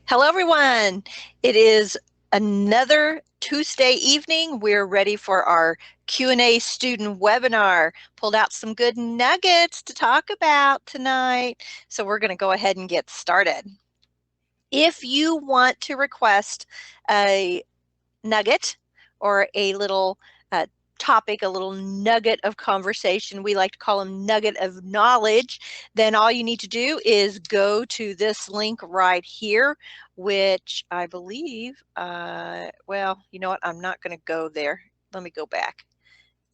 Hello, everyone. It is another Tuesday evening. We're ready for our Q&A student webinar. Pulled out some good nuggets to talk about tonight. So we're going to go ahead and get started. If you want to request a nugget or a little topic, a little nugget of conversation, we like to call them nugget of knowledge, then all you need to do is go to this link right here, which I believe, well, you know what, I'm not going to go there. Let me go back.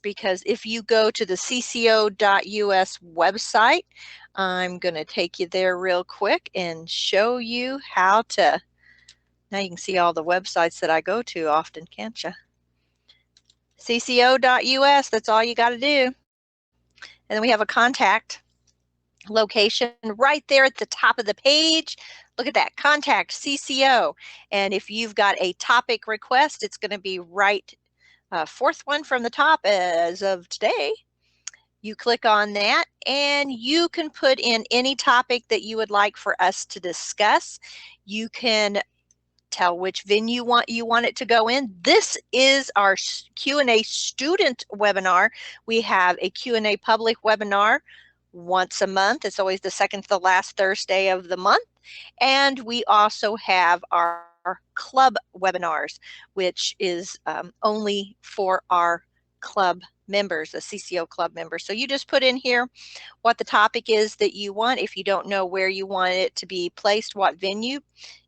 Because if you go to the CCO.US website, I'm going to take you there real quick and show you how to. Now you can see all the websites that I go to often, can't you? CCO.US, that's all you got to do. And then we have a contact location right there at the top of the page. Look at that, contact CCO. And if you've got a topic request, it's going to be right fourth one from the top as of today. You click on that and you can put in any topic that you would like for us to discuss. You can tell which venue you want it to go in. This is our Q&A student webinar. We have a Q&A public webinar once a month. It's always the second to the last Thursday of the month. And we also have our club webinars, which is only for our club members, the CCO club members. So you just put in here what the topic is that you want. If you don't know where you want it to be placed, what venue,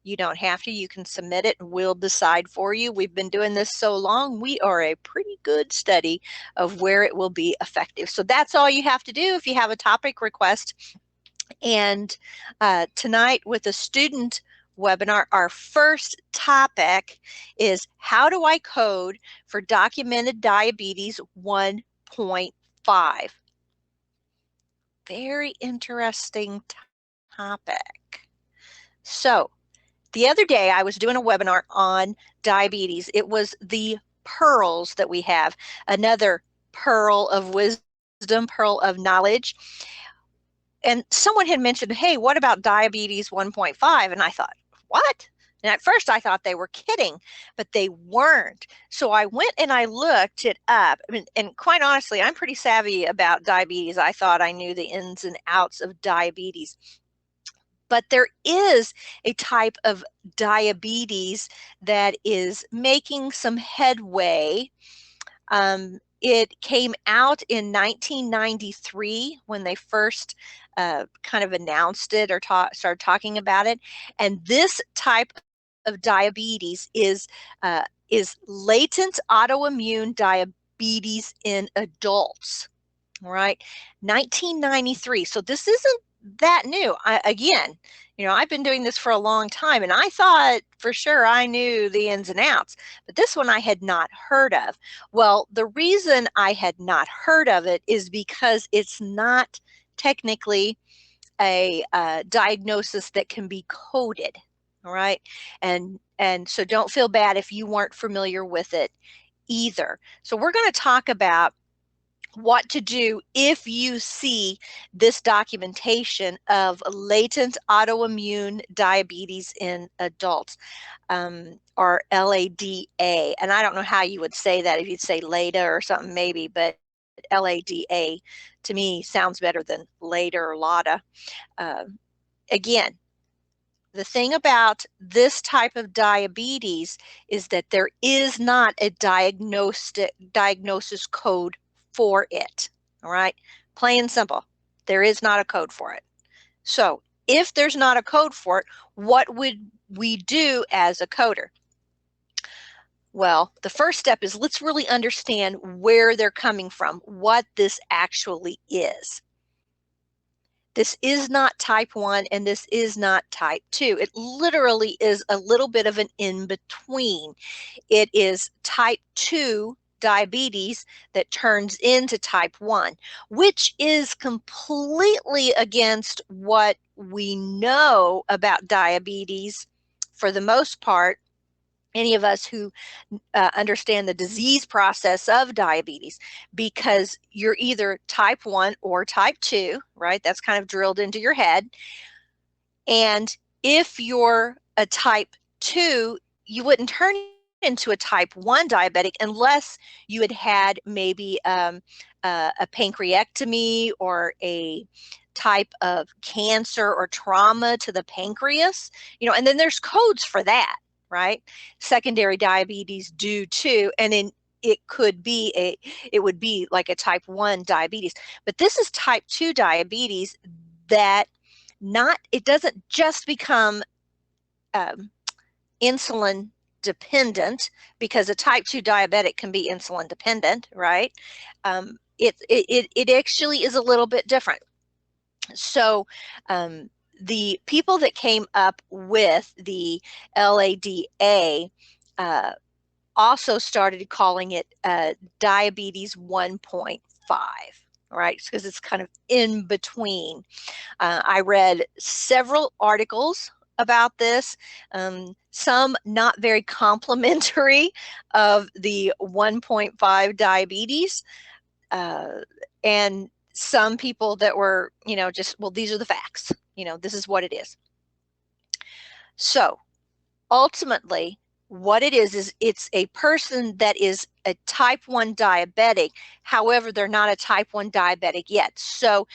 you don't have to. You can submit it and we'll decide for you. We've been doing this so long, we are a pretty good study of where it will be effective. So that's all you have to do if you have a topic request. And tonight with the student webinar, our first topic is how do I code for documented diabetes 1.5? Very interesting topic. So the other day I was doing a webinar on diabetes. It was the pearls that we have, another pearl of wisdom, pearl of knowledge. And someone had mentioned, hey, what about diabetes 1.5? And I thought, what? And at first I thought they were kidding, but they weren't. So I went and I looked it up. I mean, and quite honestly, I'm pretty savvy about diabetes. I thought I knew the ins and outs of diabetes. But there is a type of diabetes that is making some headway. It came out in 1993 when they first kind of announced it or started talking about it. And this type of diabetes is latent autoimmune diabetes in adults. All right, 1993. So this isn't that new. Again, I've been doing this for a long time, and I thought for sure I knew the ins and outs, but this one I had not heard of. Well, the reason I had not heard of it is because it's not technically a diagnosis that can be coded. All right, and so don't feel bad if you weren't familiar with it either. So we're going to talk about what to do if you see this documentation of latent autoimmune diabetes in adults, or LADA. And I don't know how you would say that, if you'd say LADA or something maybe, but LADA to me sounds better than LADA or LADA. Again, the thing about this type of diabetes is that there is not a diagnosis code for it. All right, plain and simple. There is not a code for it. So if there's not a code for it, what would we do as a coder? Well, the first step is let's really understand where they're coming from, what this actually is. This is not type 1 and this is not type 2. It literally is a little bit of an in-between. It is type 2 diabetes that turns into type 1, which is completely against what we know about diabetes for the most part. Any of us who understand the disease process of diabetes, because you're either type 1 or type 2, right? That's kind of drilled into your head. And if you're a type 2, you wouldn't turn into a type 1 diabetic unless you had had maybe a pancreectomy or a type of cancer or trauma to the pancreas, and then there's codes for that, right? Secondary diabetes do too, and then it would be like a type 1 diabetes. But this is type 2 diabetes that it doesn't just become insulin dependent, because a type 2 diabetic can be insulin dependent, right? It actually is a little bit different. So the people that came up with the LADA also started calling it diabetes 1.5, right? Because it's kind of in between. I read several articles about this, some not very complimentary of the 1.5 diabetes, and some people that were, just, well, these are the facts, this is what it is. So ultimately, what it is it's a person that is a type 1 diabetic. However, they're not a type 1 diabetic yet. So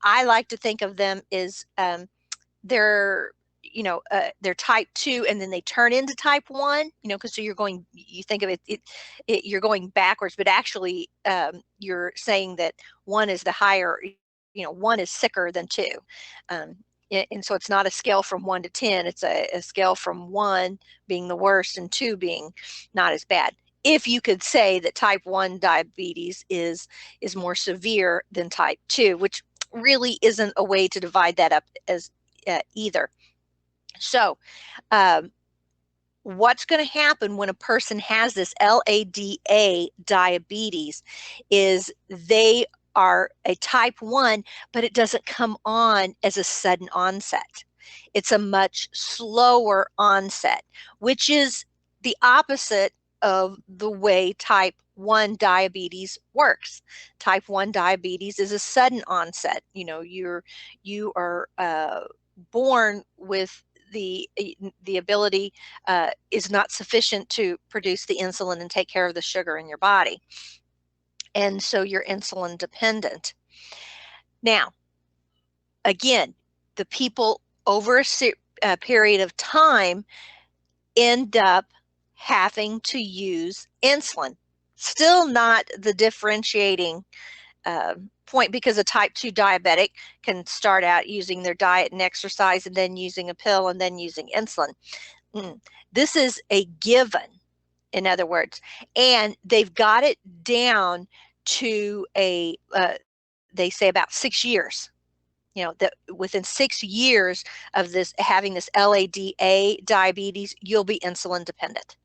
I like to think of them as they're type 2 and then they turn into type 1, because so you think of you're going backwards, but actually you're saying that 1 is the higher, 1 is sicker than 2. And so it's not a scale from 1 to 10, it's a scale from 1 being the worst and 2 being not as bad. If you could say that type 1 diabetes is more severe than type 2, which really isn't a way to divide that up as either. So what's going to happen when a person has this LADA diabetes is they are a type 1, but it doesn't come on as a sudden onset. It's a much slower onset, which is the opposite of the way type 1 diabetes works. Type 1 diabetes is a sudden onset. You are born with the ability is not sufficient to produce the insulin and take care of the sugar in your body. And so you're insulin dependent. Now, again, the people over a period of time end up having to use insulin. Still not the differentiating point, because a type 2 diabetic can start out using their diet and exercise and then using a pill and then using insulin. This is a given, in other words, and they've got it down to they say about 6 years. That within 6 years of having this LADA diabetes, you'll be insulin dependent.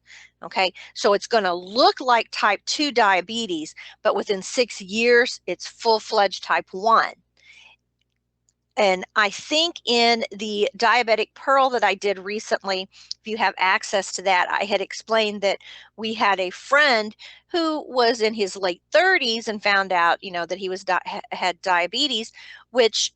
Okay, so it's going to look like type 2 diabetes, but within 6 years, it's full-fledged type 1. And I think in the Diabetic Pearl that I did recently, if you have access to that, I had explained that we had a friend who was in his late 30s and found out, that he had diabetes, which,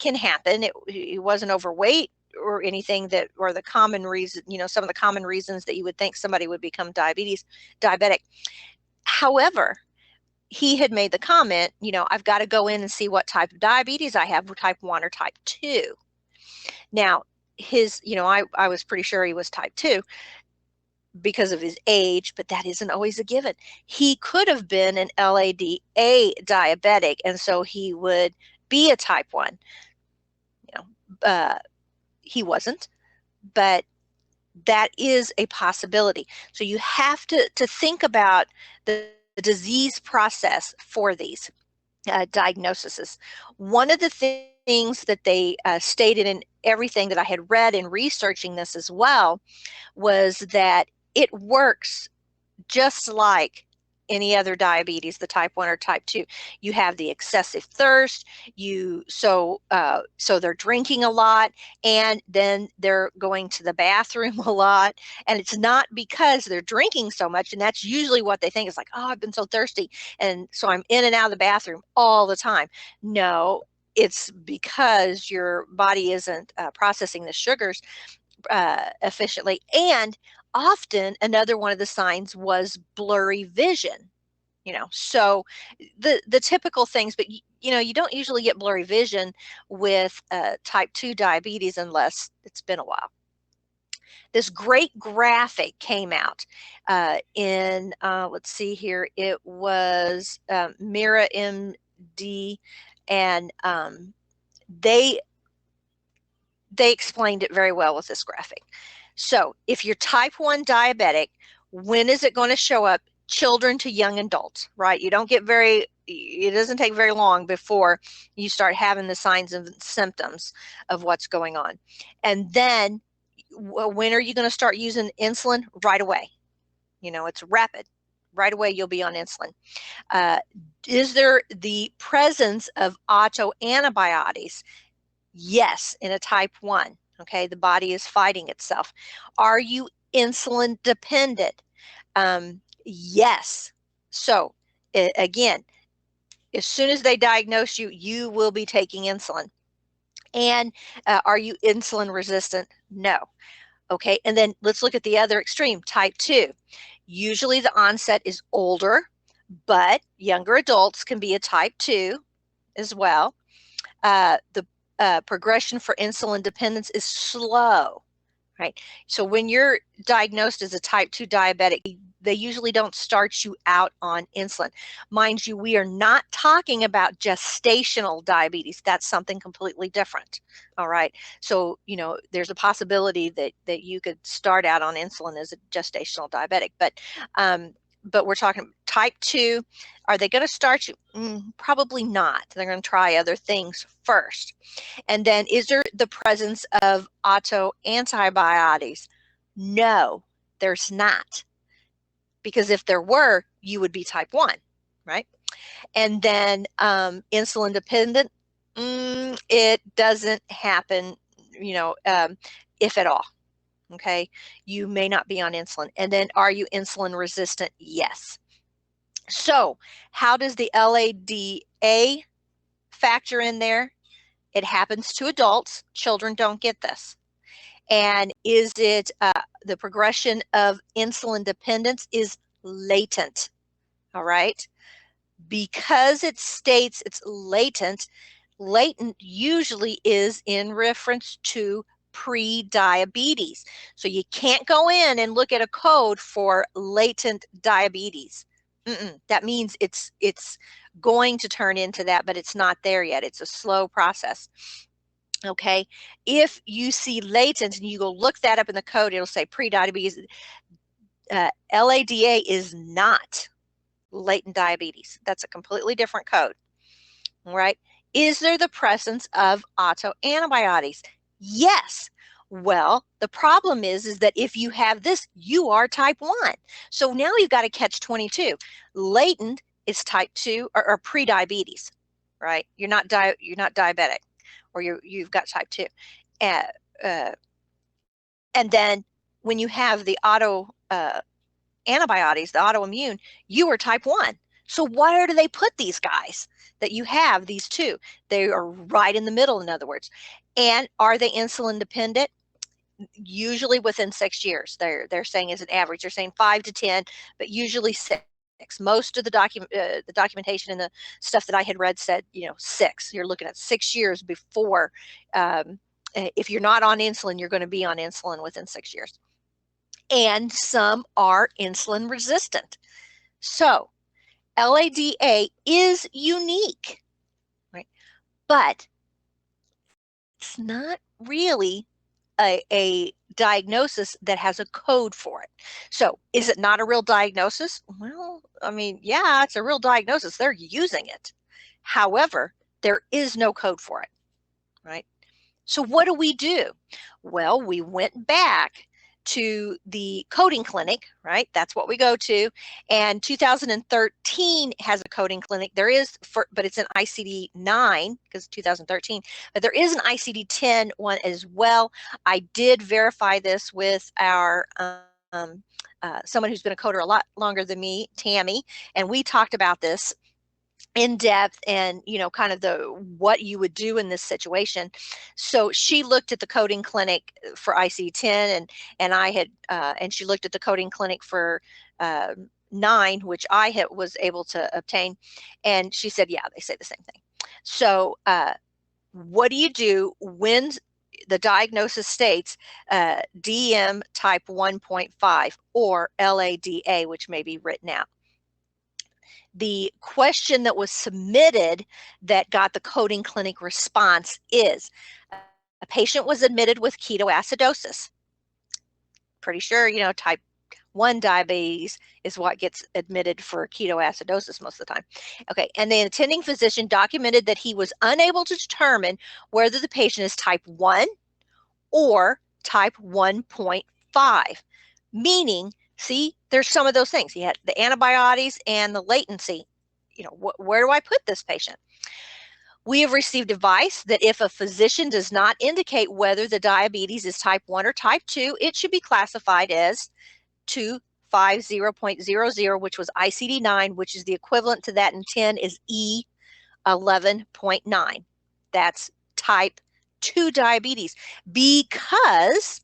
can happen. He wasn't overweight or anything or the common reason, some of the common reasons that you would think somebody would become diabetic. However, he had made the comment, I've got to go in and see what type of diabetes I have, type 1 or type 2. Now, I was pretty sure he was type 2 because of his age, but that isn't always a given. He could have been an LADA diabetic, and so he would be a type 1. He wasn't, but that is a possibility. So you have to think about the disease process for these diagnoses. One of the things that they stated in everything that I had read in researching this as well was that it works just like any other diabetes, the type 1 or type 2. You have the excessive thirst, so they're drinking a lot, and then they're going to the bathroom a lot, and it's not because they're drinking so much, and that's usually what they think. Is like, oh, I've been so thirsty, and so I'm in and out of the bathroom all the time. No, it's because your body isn't processing the sugars efficiently. And often another one of the signs was blurry vision. So the typical things, but you don't usually get blurry vision with type 2 diabetes unless it's been a while. This great graphic came out in, let's see here, it was Mira MD, and they explained it very well with this graphic. So if you're type 1 diabetic, when is it going to show up? Children to young adults, right? It doesn't take very long before you start having the signs and symptoms of what's going on. And then when are you going to start using insulin? Right away. It's rapid. Right away, you'll be on insulin. Is there the presence of autoantibodies? Yes, in a type 1. Okay, the body is fighting itself. Are you insulin dependent? Yes. So again, as soon as they diagnose you, you will be taking insulin. And are you insulin resistant? No. Okay, and then let's look at the other extreme, type 2. Usually the onset is older, but younger adults can be a type 2 as well. The progression for insulin dependence is slow, right? So when you're diagnosed as a type 2 diabetic, they usually don't start you out on insulin. Mind you, we are not talking about gestational diabetes. That's something completely different. All right. So, there's a possibility that you could start out on insulin as a gestational diabetic, but we're talking type 2. Are they going to start you? Probably not. They're going to try other things first. And then, is there the presence of autoantibodies? No, there's not. Because if there were, you would be type 1, right? And then insulin dependent, it doesn't happen, if at all. Okay, you may not be on insulin. And then, are you insulin resistant? Yes. So how does the LADA factor in there? It happens to adults. Children don't get this. And is it the progression of insulin dependence is latent? All right. Because it states it's latent usually is in reference to pre-diabetes. So you can't go in and look at a code for latent diabetes. That means it's going to turn into that, but it's not there yet. It's a slow process. Okay, if you see latent and you go look that up in the code, it'll say pre-diabetes. LADA is not latent diabetes. That's a completely different code. All right. Is there the presence of autoantibodies? Yes. Well, the problem is that if you have this, you are type 1. So now you've got to catch 22. Latent is type 2 or pre-diabetes, right? You're not diabetic, or you've got type 2. And then when you have the antibodies, the autoimmune, you are type 1. So where do they put these guys that you have, these two? They are right in the middle, in other words. And are they insulin dependent? Usually within 6 years. They're saying as an average. They're saying 5 to 10, but usually 6. Most of the documentation and the stuff that I had read said, 6. You're looking at 6 years before. If you're not on insulin, you're going to be on insulin within 6 years. And some are insulin resistant. So LADA is unique, right? But it's not really a diagnosis that has a code for it. So is it not a real diagnosis? Well, I mean, yeah, it's a real diagnosis. They're using it. However, there is no code for it, right? So what do? Well, we went back to the coding clinic, right? That's what we go to. And 2013 has a coding clinic. There is, but it's an ICD-9 because 2013, but there is an ICD-10 one as well. I did verify this with our someone who's been a coder a lot longer than me, Tammy, and we talked about this. in depth and, you know, kind of the what you would do in this situation. So she looked at the coding clinic for ICD-10, and I had and she looked at the coding clinic for 9, which I was able to obtain, and she said, yeah, they say the same thing. So what do you do when the diagnosis states DM type 1.5 or LADA, which may be written out? The question that was submitted that got the coding clinic response is, a patient was admitted with ketoacidosis. Pretty sure, you know, type 1 diabetes is what gets admitted for ketoacidosis most of the time. Okay, and the attending physician documented that he was unable to determine whether the patient is type 1 or type 1.5, meaning, see, there's some of those things. He had the antibiotics and the latency. You know, where do I put this patient? We have received advice that if a physician does not indicate whether the diabetes is type 1 or type 2, it should be classified as 250.00, which was ICD-9, which is the equivalent to that in 10 is E11.9. That's type 2 diabetes, because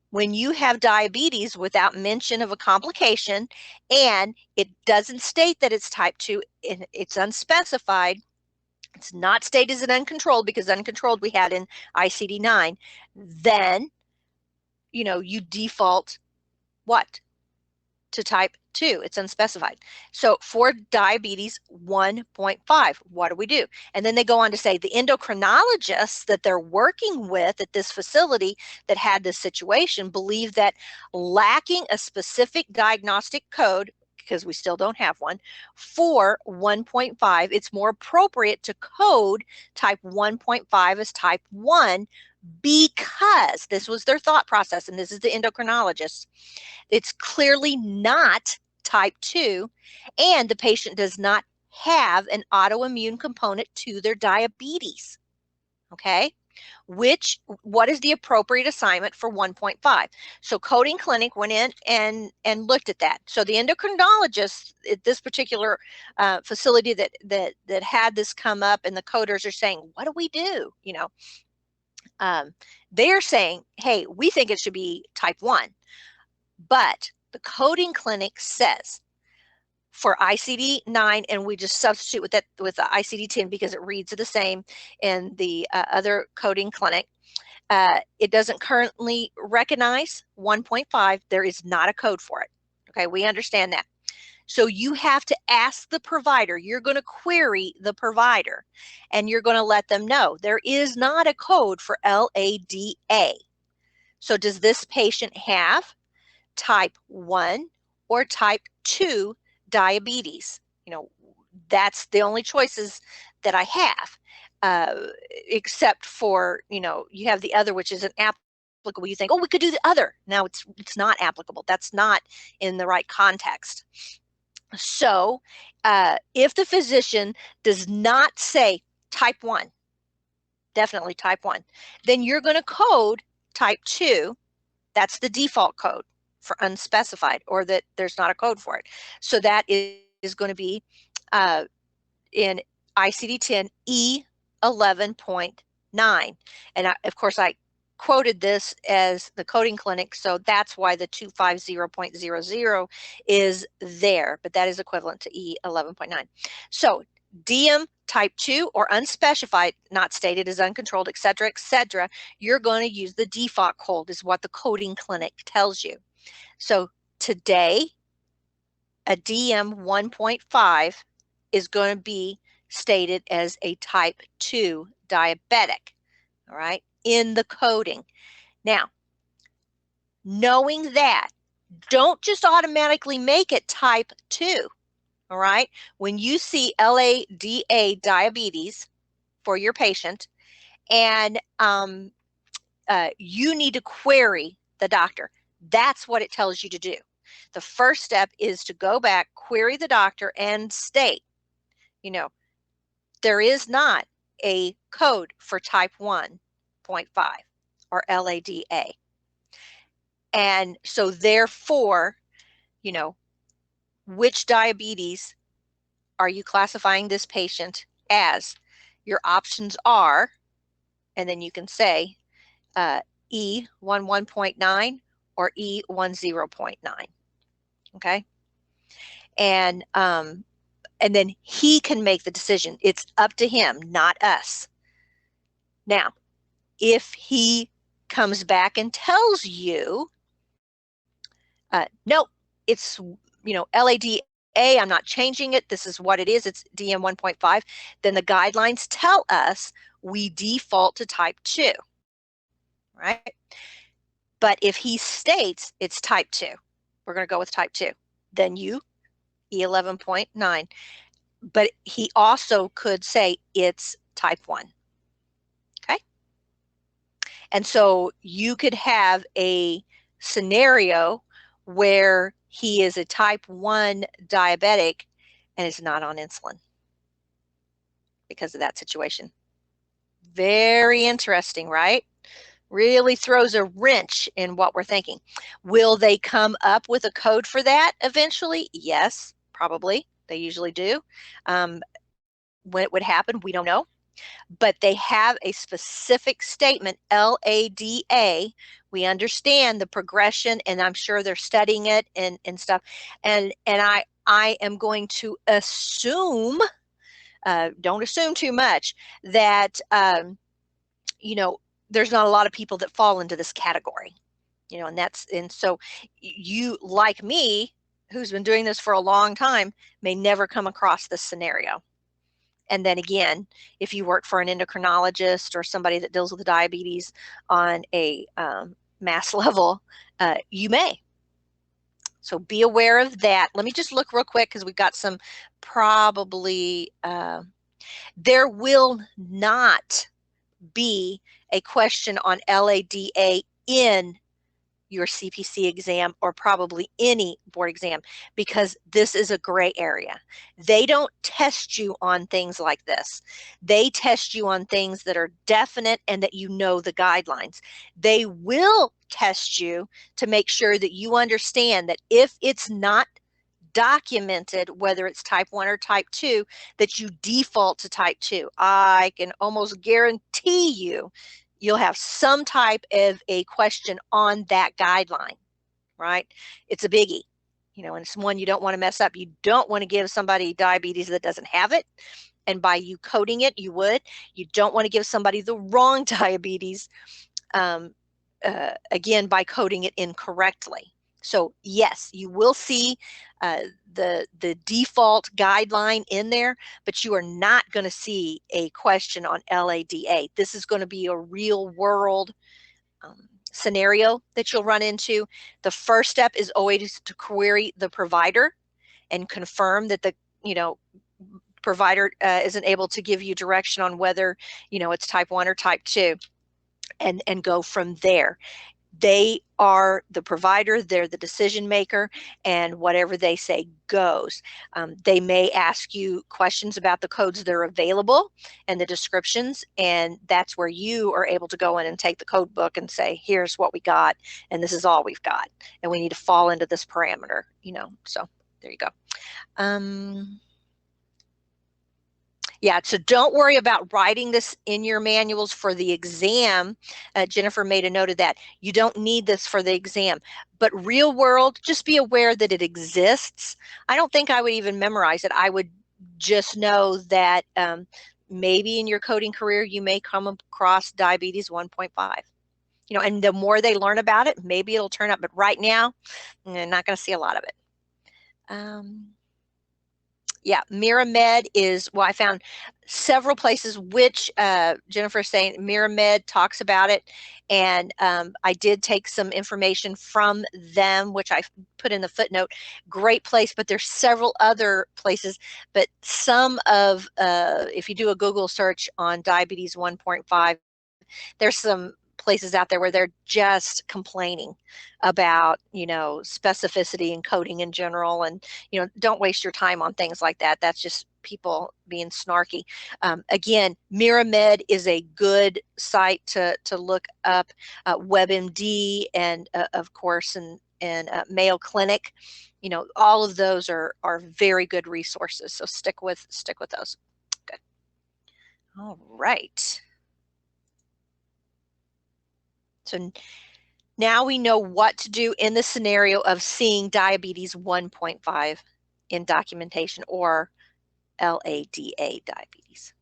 when you have diabetes without mention of a complication and it doesn't state that it's type 2, it's unspecified, it's not stated as uncontrolled, because uncontrolled we had in ICD-9, then, you know, you default what? To type 2. It's unspecified. So for diabetes 1.5, what do we do? And then they go on to say the endocrinologists that they're working with at this facility that had this situation believe that lacking a specific diagnostic code, because we still don't have one, for 1.5, it's more appropriate to code type 1.5 as type 1, because this was their thought process, and this is the endocrinologist. It's clearly not type 2, and the patient does not have an autoimmune component to their diabetes. Okay? What is the appropriate assignment for 1.5? So coding clinic went in and looked at that. So the endocrinologists at this particular facility that had this come up, and the coders are saying, what do we do? You know, they're saying, hey, we think it should be type 1. But the coding clinic says for ICD-9, and we just substitute with that with the ICD-10 because it reads the same in the other coding clinic. It doesn't currently recognize 1.5. There is not a code for it. Okay, we understand that. So you have to ask the provider. You're going to query the provider, and you're going to let them know there is not a code for LADA. So does this patient have type 1 or type 2 diabetes? You know, that's the only choices that I have, except for, you know, you have the other, which isn't applicable. You think, oh, we could do the other. Now it's not applicable. That's not in the right context. So if the physician does not say type 1, definitely type 1, then you're going to code type 2. That's the default code for unspecified, or that there's not a code for it. So that is going to be in ICD-10 E11.9. And of course, I quoted this as the coding clinic, so that's why the 250.00 is there, but that is equivalent to E11.9. So DM type 2 or unspecified, not stated as uncontrolled, etc., etc., you're going to use the default code, is what the coding clinic tells you. So today, a DM 1.5 is going to be stated as a type 2 diabetic, all right, in the coding. Now, knowing that, don't just automatically make it type 2, all right? When you see LADA diabetes for your patient, and you need to query the doctor, that's what it tells you to do. The first step is to go back, query the doctor, and state, you know, there is not a code for type 1.5 or LADA. And so therefore, you know, which diabetes are you classifying this patient as? Your options are, and then you can say E11.9 or E10.9. Okay. And then he can make the decision. It's up to him, not us. Now, if he comes back and tells you, no, it's, LADA, I'm not changing it, this is what it is, it's DM 1.5, then the guidelines tell us we default to type 2, right? But if he states it's type 2, we're going to go with type 2, then you E11.9. But he also could say it's type 1. Okay. And so you could have a scenario where he is a type 1 diabetic and is not on insulin because of that situation. Very interesting, right? Really throws a wrench in what we're thinking. Will they come up with a code for that eventually? Yes, probably. They usually do. When it would happen, we don't know. But they have a specific statement, LADA. We understand the progression, and I'm sure they're studying it and stuff. And I am going to assume, don't assume too much, that there's not a lot of people that fall into this category, and so you, like me, who's been doing this for a long time, may never come across this scenario. And then again, if you work for an endocrinologist or somebody that deals with diabetes on a mass level, you may. So be aware of that. Let me just look real quick because we've got some probably, there will not be a question on LADA in your CPC exam or probably any board exam, because this is a gray area. They don't test you on things like this. They test you on things that are definite and that you know the guidelines. They will test you to make sure that you understand that if it's not documented, whether it's type 1 or type 2, that you default to type 2. I can almost guarantee you'll have some type of a question on that guideline, right? It's a biggie, and it's one you don't want to mess up. You don't want to give somebody diabetes that doesn't have it. And by you coding it, you don't want to give somebody the wrong diabetes, again, by coding it incorrectly. So yes, you will see the default guideline in there, but you are not going to see a question on LADA. This is going to be a real world scenario that you'll run into. The first step is always to query the provider and confirm that the provider isn't able to give you direction on whether it's type 1 or type 2, and go from there. They are the provider, they're the decision maker, and whatever they say goes. They may ask you questions about the codes that are available and the descriptions, and that's where you are able to go in and take the code book and say, here's what we got, and this is all we've got, and we need to fall into this parameter, so there you go. Yeah, so don't worry about writing this in your manuals for the exam. Jennifer made a note of that. You don't need this for the exam, but real world, just be aware that it exists. I don't think I would even memorize it. I would just know that maybe in your coding career, you may come across diabetes 1.5. And the more they learn about it, maybe it'll turn up, but right now, you're not going to see a lot of it. Yeah, Miramed is, well, I found several places which Jennifer's saying Miramed talks about it, and I did take some information from them, which I put in the footnote. Great place, but there's several other places, but some of, if you do a Google search on diabetes 1.5, there's some places out there where they're just complaining about, specificity and coding in general, and, don't waste your time on things like that. That's just people being snarky. Again, Miramed is a good site to look up. WebMD and of course, and Mayo Clinic. you know, all of those are very good resources. So stick with those. Good. All right. So now we know what to do in the scenario of seeing diabetes 1.5 in documentation, or LADA diabetes.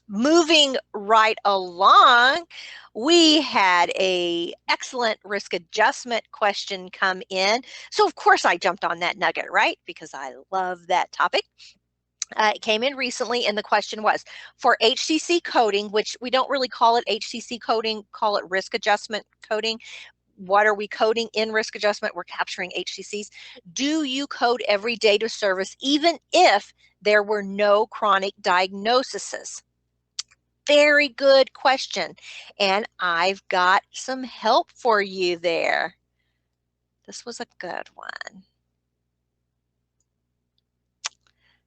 Moving right along, we had a excellent risk adjustment question come in. So of course I jumped on that nugget, right? Because I love that topic. It came in recently, and the question was, for HCC coding, which we don't really call it HCC coding, call it risk adjustment coding. What are we coding in risk adjustment? We're capturing HCCs. Do you code every date of service even if there were no chronic diagnoses? Very good question. And I've got some help for you there. This was a good one.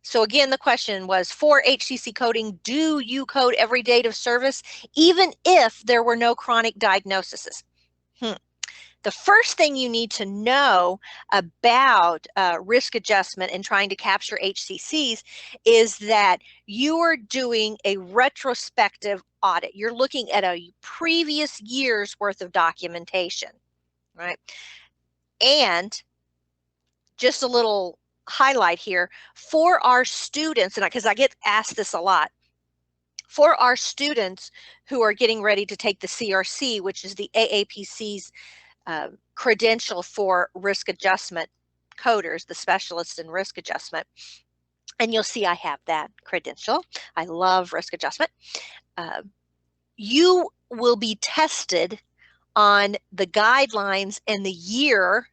So again, the question was, for HCC coding, do you code every date of service even if there were no chronic diagnoses? The first thing you need to know about risk adjustment and trying to capture HCCs is that you are doing a retrospective audit. You're looking at a previous year's worth of documentation, right? And just a little highlight here for our students, and because I get asked this a lot, for our students who are getting ready to take the CRC, which is the AAPC's credential for risk adjustment coders, the specialists in risk adjustment. And you'll see I have that credential. I love risk adjustment. You will be tested on the guidelines and the year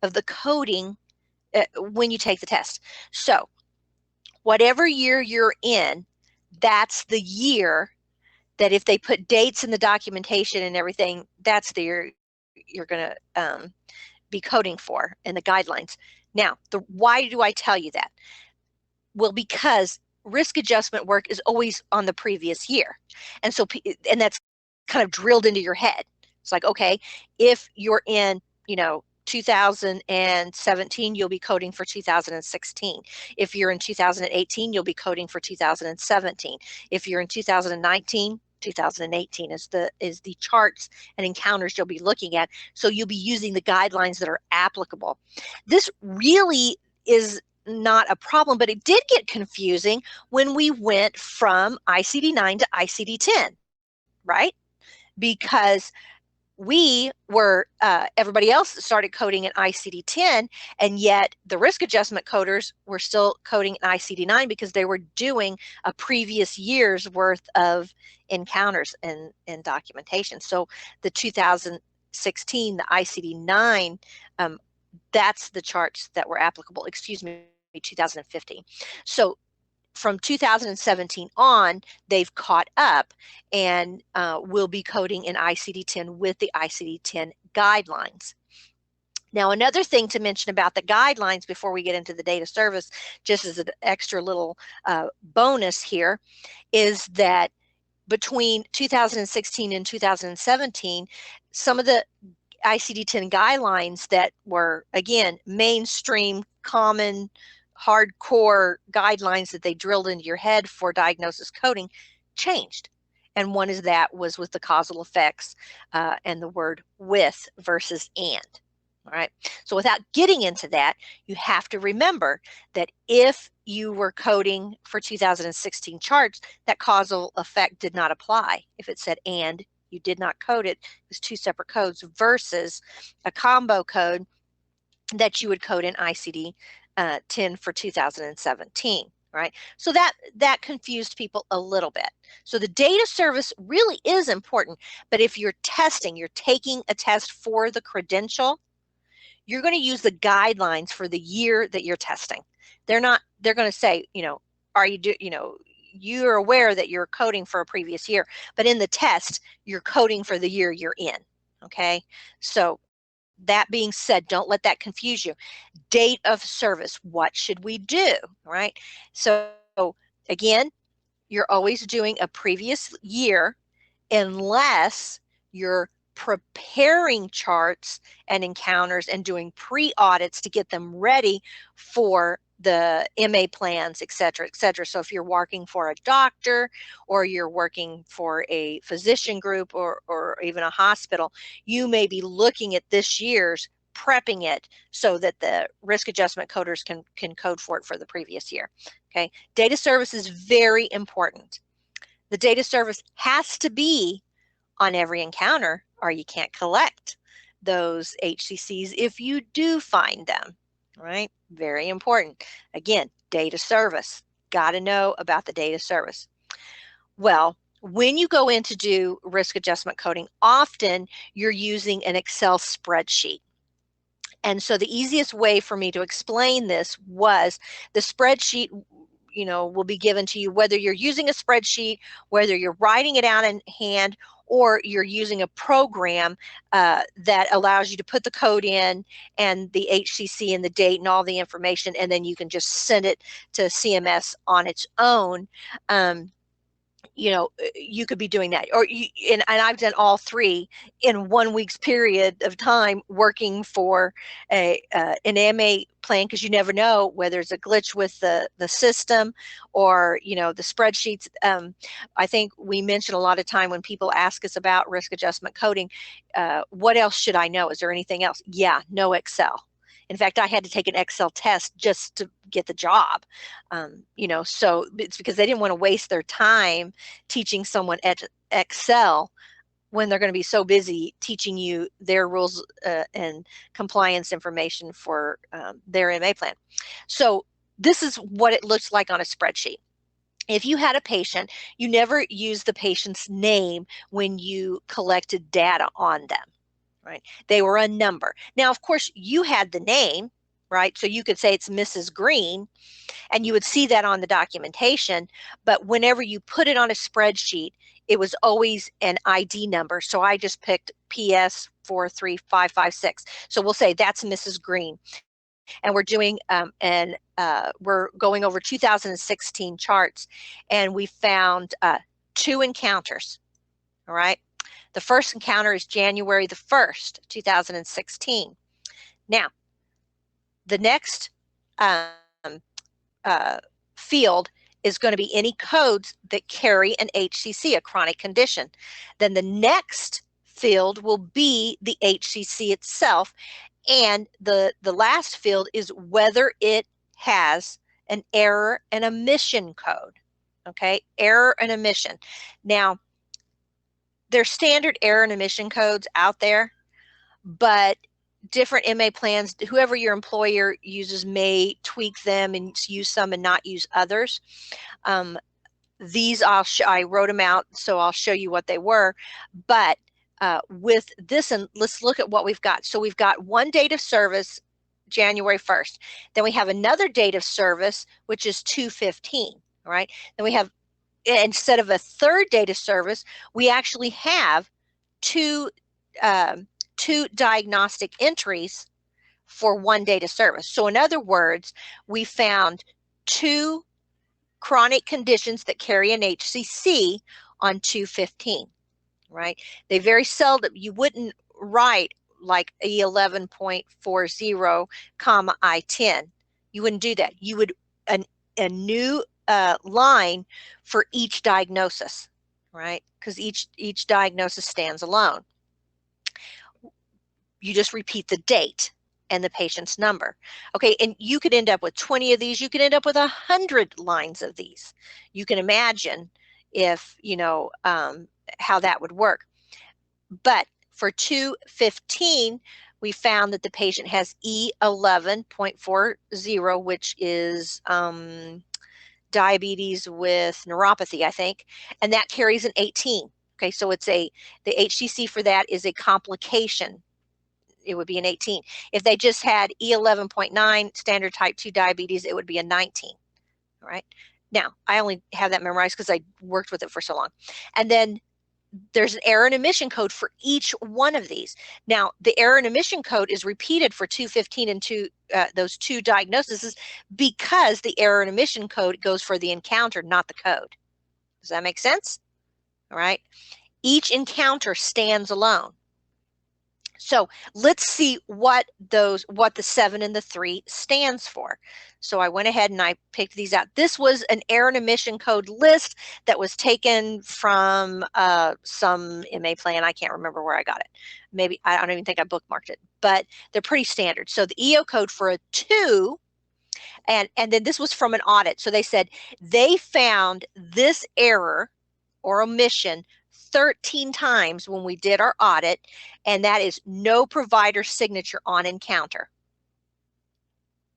of the coding when you take the test. So whatever year you're in, that's the year that if they put dates in the documentation and everything, that's the year you're going to be coding for in the guidelines. Now, why do I tell you that? Well, because risk adjustment work is always on the previous year. And so, and that's kind of drilled into your head. It's like, okay, if you're in, 2017, you'll be coding for 2016. If you're in 2018, you'll be coding for 2017. If you're in 2019, 2018 is the charts and encounters you'll be looking at. So you'll be using the guidelines that are applicable. This really is not a problem, but it did get confusing when we went from ICD-9 to ICD-10, right? Because we were, everybody else started coding in ICD-10, and yet the risk adjustment coders were still coding in ICD-9 because they were doing a previous year's worth of encounters and documentation. So the 2016, the ICD-9, that's the charts that were applicable, 2015. So from 2017 on, they've caught up and will be coding in ICD-10 with the ICD-10 guidelines. Now, another thing to mention about the guidelines before we get into the data service, just as an extra little bonus here, is that between 2016 and 2017, some of the ICD-10 guidelines that were, again, mainstream, common, hardcore guidelines that they drilled into your head for diagnosis coding changed. And one is that was with the causal effects and the word with versus and. All right. So without getting into that, you have to remember that if you were coding for 2016 charts, that causal effect did not apply. If it said and, you did not code it. It was two separate codes versus a combo code that you would code in ICD-10 for 2017, right? So that confused people a little bit. So the data service really is important, but if you're testing, you're taking a test for the credential, you're going to use the guidelines for the year that you're testing. They're going to say, are you you're aware that you're coding for a previous year, but in the test, you're coding for the year you're in, okay? So that being said, don't let that confuse you. Date of service, what should we do, right? So again, you're always doing a previous year unless your preparing charts and encounters and doing pre-audits to get them ready for the MA plans, et cetera, et cetera. So if you're working for a doctor or you're working for a physician group or even a hospital, you may be looking at this year's, prepping it so that the risk adjustment coders can code for it for the previous year. Okay, data service is very important. The data service has to be on every encounter, or you can't collect those HCCs if you do find them, right? Very important. Again, data service. Got to know about the data service. Well, when you go in to do risk adjustment coding, often you're using an Excel spreadsheet. And so the easiest way for me to explain this was the spreadsheet, you know, will be given to you whether you're using a spreadsheet, whether you're writing it out in hand, or you're using a program that allows you to put the code in and the HCC and the date and all the information, and then you can just send it to CMS on its own. You know, you could be doing that, or and I've done all three in 1 week's period of time working for an MA plan, because you never know whether it's a glitch with the system or, you know, the spreadsheets. I think we mention a lot of time when people ask us about risk adjustment coding, what else should I know? Is there anything else? Yeah, no Excel. In fact, I had to take an Excel test just to get the job. You know, so it's because they didn't want to waste their time teaching someone Excel when they're going to be so busy teaching you their rules and compliance information for their MA plan. So this is what it looks like on a spreadsheet. If you had a patient, you never use the patient's name when you collected data on them. Right? They were a number. Now, of course, you had the name, right? So you could say it's Mrs. Green, and you would see that on the documentation. But whenever you put it on a spreadsheet, it was always an ID number. So I just picked PS 43556. So we'll say that's Mrs. Green. And we're doing we're going over 2016 charts, and we found 2 encounters. All right. The first encounter is January the 1st, 2016. Now, the next field is going to be any codes that carry an HCC, a chronic condition. Then the next field will be the HCC itself. And the last field is whether it has an error and omission code. Okay, error and omission. Now, there's standard error and omission codes out there, but different MA plans, whoever your employer uses, may tweak them and use some and not use others. These I wrote them out, so I'll show you what they were. But with this, and let's look at what we've got. So we've got one date of service, January 1st. Then we have another date of service, which is 2/15. All right. Then we have, instead of a third date of service, we actually have two diagnostic entries for one date of service. So in other words, we found 2 chronic conditions that carry an HCC on 2/15, right? They very seldom, you wouldn't write like E11.40, comma I10. You wouldn't do that. You would, a new line for each diagnosis, right? Because each diagnosis stands alone. You just repeat the date and the patient's number. Okay, and you could end up with 20 of these. You could end up with 100 lines of these. You can imagine if, you know, how that would work. But for 2/15, we found that the patient has E11.40, which is diabetes with neuropathy, I think, and that carries an 18. Okay, so it's the HCC for that is a complication. It would be an 18. If they just had E11.9 standard type 2 diabetes, it would be a 19. All right. Now, I only have that memorized because I worked with it for so long. And then there's an error and omission code for each one of these. Now, the error and omission code is repeated for 2/15 and those 2 diagnoses because the error and omission code goes for the encounter, not the code. Does that make sense? All right. Each encounter stands alone. So let's see what the 7 and the 3 stands for. So I went ahead and I picked these out. This was an error and omission code list that was taken from some MA plan. I can't remember where I got it. Maybe, I don't even think I bookmarked it, but they're pretty standard. So the EO code for a 2, and then this was from an audit. So they said they found this error or omission 13 times when we did our audit, and that is no provider signature on encounter.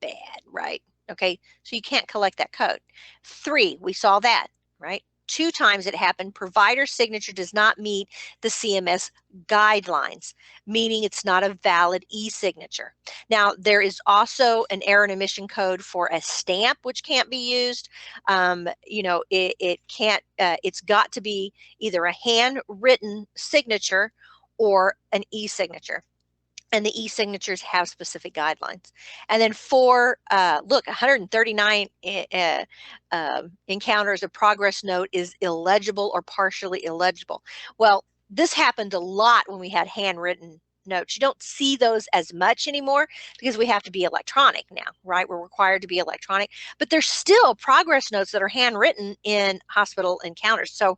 Bad, right? Okay, so you can't collect that code. 3, we saw that, right? 2 times it happened, provider signature does not meet the CMS guidelines, meaning it's not a valid e-signature. Now, there is also an error and omission code for a stamp, which can't be used. It can't, it's got to be either a handwritten signature or an e-signature. And the e-signatures have specific guidelines. And then 4, look, 139 encounters, a progress note is illegible or partially illegible. Well, this happened a lot when we had handwritten notes. You don't see those as much anymore because we have to be electronic now, right? We're required to be electronic, but there's still progress notes that are handwritten in hospital encounters. So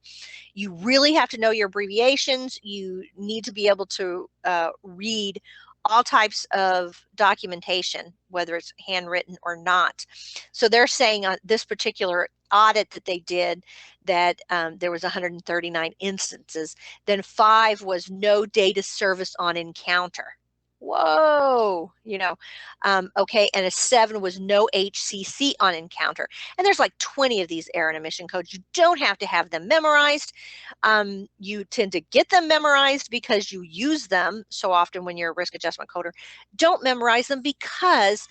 you really have to know your abbreviations. You need to be able to read all types of documentation, whether it's handwritten or not. So they're saying on this particular audit that they did that there was 139 instances. Then 5 was no data service on encounter. Whoa, okay, and a 7 was no HCC on encounter. And there's like 20 of these error and omission codes. You don't have to have them memorized. You tend to get them memorized because you use them so often when you're a risk adjustment coder. Don't memorize them because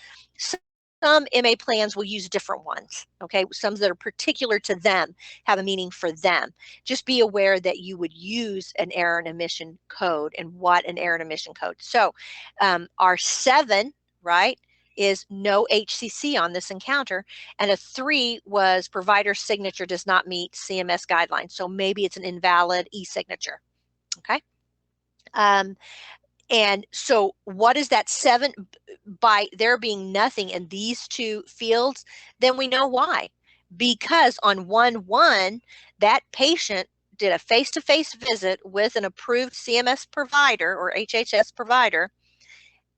some MA plans will use different ones, okay? Some that are particular to them have a meaning for them. Just be aware that you would use an error and omission code and what an error and omission code. So our 7, right, is no HCC on this encounter, and a 3 was provider signature does not meet CMS guidelines. So maybe it's an invalid e-signature, okay? And so what is that 7? By there being nothing in these 2 fields, then we know why. Because on 1-1, that patient did a face-to-face visit with an approved CMS provider or HHS provider,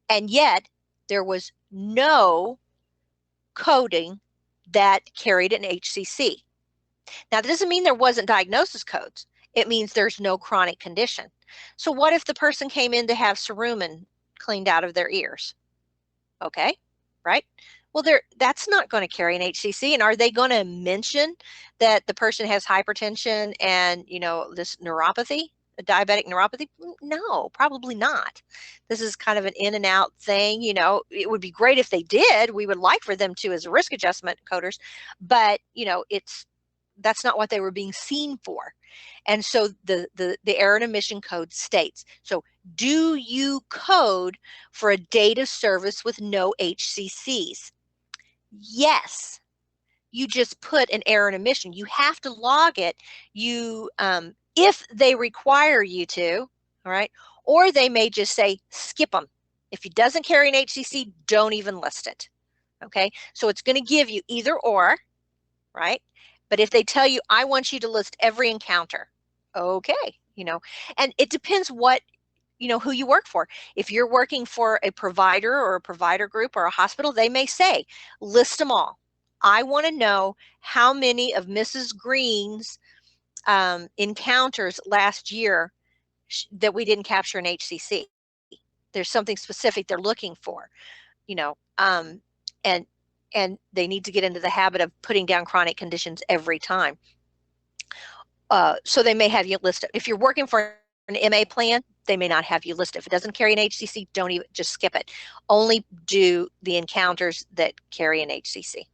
and yet there was no coding that carried an HCC. Now, that doesn't mean there wasn't diagnosis codes. It means there's no chronic condition. So what if the person came in to have cerumen cleaned out of their ears? Okay, right? Well, that's not going to carry an HCC. And are they going to mention that the person has hypertension and, this neuropathy, a diabetic neuropathy? No, probably not. This is kind of an in and out thing. It would be great if they did. We would like for them to as risk adjustment coders, but, that's not what they were being seen for. And so the error and omission code states, so do you code for a data service with no HCCs? Yes. You just put an error and omission. You have to log it. If they require you to, all right, or they may just say skip them. If it doesn't carry an HCC, don't even list it. Okay, so it's going to give you either or, right? But if they tell you, I want you to list every encounter, okay, and it depends what, who you work for. If you're working for a provider or a provider group or a hospital, they may say, list them all. I want to know how many of Mrs. Green's encounters last year that we didn't capture an HCC. There's something specific they're looking for, and they need to get into the habit of putting down chronic conditions every time. So they may have you list it. If you're working for an MA plan, they may not have you list it. If it doesn't carry an HCC, don't even, just skip it. Only do the encounters that carry an HCC.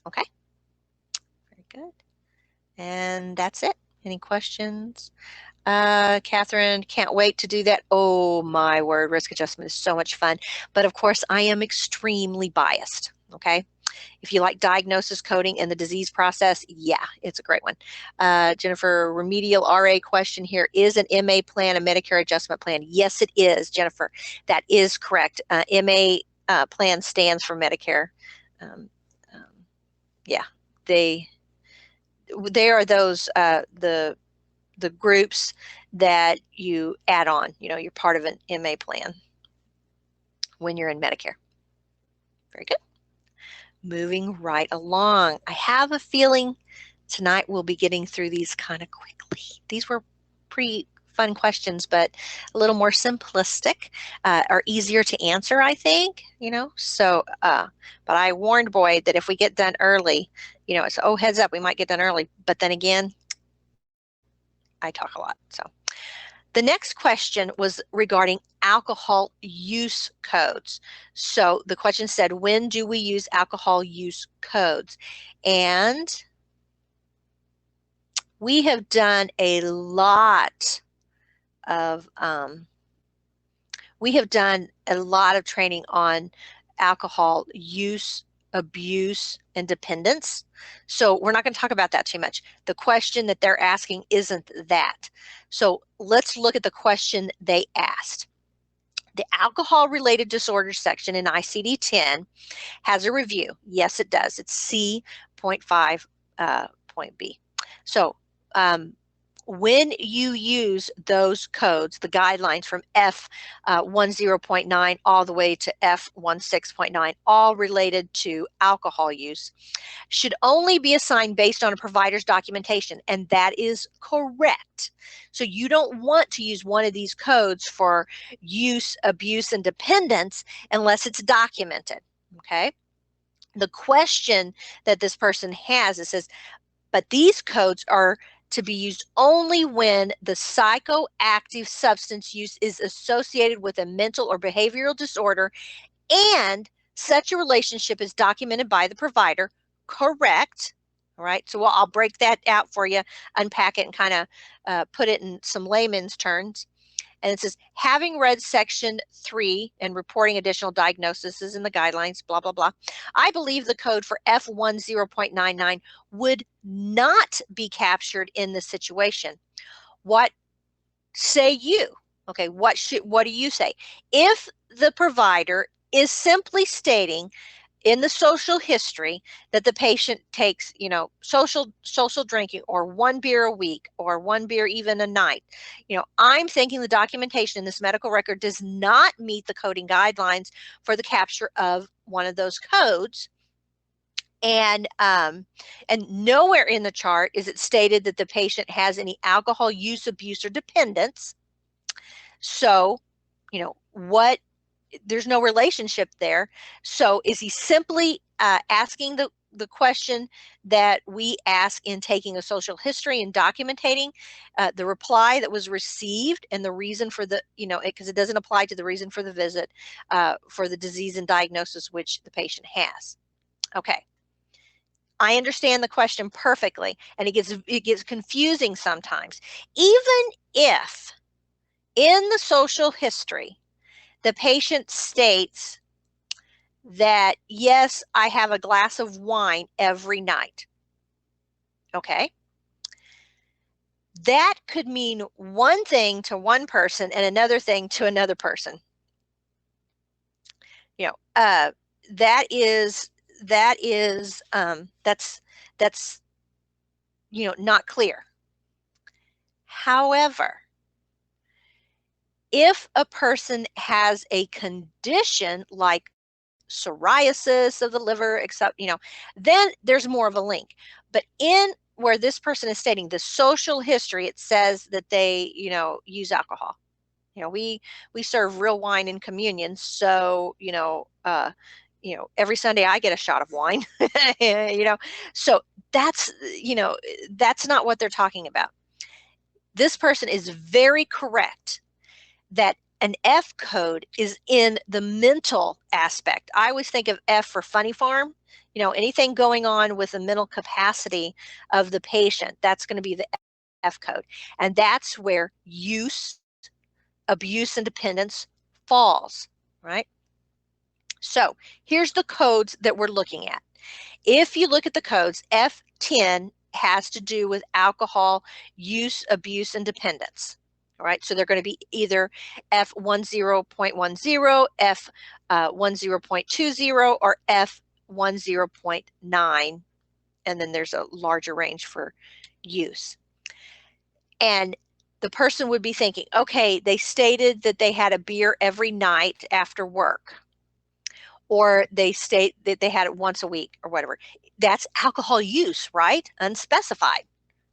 Okay, very good. And that's it. Any questions? Catherine, can't wait to do that. Oh my word, risk adjustment is so much fun. But of course, I am extremely biased. Okay. If you like diagnosis coding and the disease process, yeah, it's a great one. Jennifer, remedial RA question here. Is an MA plan a Medicare adjustment plan? Yes, it is, Jennifer. That is correct. MA plan stands for Medicare. Yeah, they are those the groups that you add on. You're part of an MA plan when you're in Medicare. Very good. Moving right along. I have a feeling tonight we'll be getting through these kind of quickly. These were pretty fun questions, but a little more simplistic, are easier to answer, I think, so, but I warned Boyd that if we get done early, it's, oh, heads up, we might get done early. But then again, I talk a lot. So the next question was regarding alcohol use codes. So the question said, when do we use alcohol use codes? And we have done a lot of training on alcohol use, abuse, and dependence. So we're not going to talk about that too much. The question that they're asking isn't that. So let's look at the question they asked. The alcohol-related disorders section in ICD-10 has a review. Yes, it does. It's C.5.B. So when you use those codes, the guidelines from F10.9 all the way to F16.9, all related to alcohol use, should only be assigned based on a provider's documentation, and that is correct. So you don't want to use one of these codes for use, abuse, and dependence unless it's documented, okay? The question that this person has, it says, but these codes are to be used only when the psychoactive substance use is associated with a mental or behavioral disorder and such a relationship is documented by the provider. Correct. All right. So I'll break that out for you, unpack it, and kind of put it in some layman's terms. And it says, having read section 3 and reporting additional diagnoses in the guidelines, blah, blah, blah, I believe the code for F10.99 would not be captured in this situation. What say you? Okay, what do you say? If the provider is simply stating in the social history that the patient takes, social drinking, or 1 beer a week, or 1 beer even a night, I'm thinking the documentation in this medical record does not meet the coding guidelines for the capture of one of those codes. And nowhere in the chart is it stated that the patient has any alcohol use, abuse, or dependence. So, there's no relationship there. So is he simply asking the question that we ask in taking a social history and documenting the reply that was received and the reason for the, because it doesn't apply to the reason for the visit for the disease and diagnosis which the patient has. Okay. I understand the question perfectly, and it gets confusing sometimes. Even if in the social history the patient states that, yes, I have a glass of wine every night. Okay. That could mean one thing to one person and another thing to another person. That's not clear. However, if a person has a condition like psoriasis of the liver, except, then there's more of a link. But in where this person is stating the social history, it says that they, use alcohol. We serve real wine in communion. So, every Sunday I get a shot of wine, so that's not what they're talking about. This person is very correct that an F code is in the mental aspect. I always think of F for funny farm, anything going on with the mental capacity of the patient, that's going to be the F code. And that's where use, abuse, and dependence falls, right? So here's the codes that we're looking at. If you look at the codes, F10 has to do with alcohol use, abuse, and dependence. All right, so they're going to be either F10.10, F10.20, or F10.9, and then there's a larger range for use. And the person would be thinking, okay, they stated that they had a beer every night after work, or they state that they had it once a week or whatever. That's alcohol use, right? Unspecified.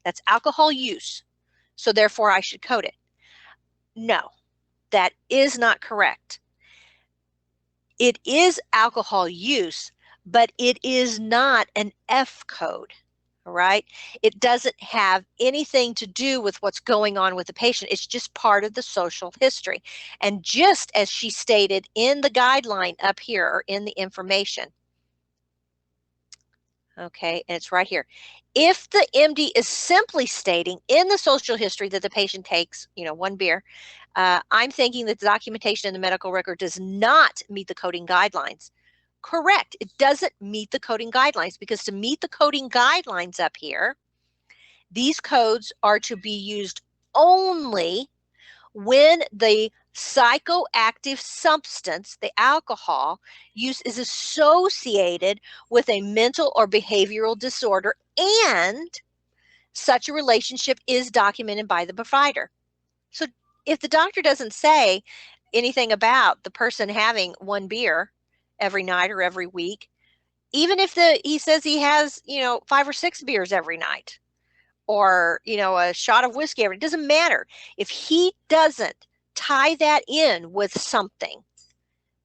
That's alcohol use. So therefore I should code it. No, that is not correct. It is alcohol use, but it is not an F code. All right. It doesn't have anything to do with what's going on with the patient. It's just part of the social history. And just as she stated in the guideline up here, or in the information, okay, and it's right here. If the MD is simply stating in the social history that the patient takes, one beer, I'm thinking that the documentation in the medical record does not meet the coding guidelines. Correct. It doesn't meet the coding guidelines, because to meet the coding guidelines up here, these codes are to be used only when the psychoactive substance, the alcohol use, is associated with a mental or behavioral disorder, and such a relationship is documented by the provider. So if the doctor doesn't say anything about the person having one beer every night or every week, even if he says he has, 5 or 6 beers every night, or, a shot of whiskey, it doesn't matter. If he doesn't tie that in with something,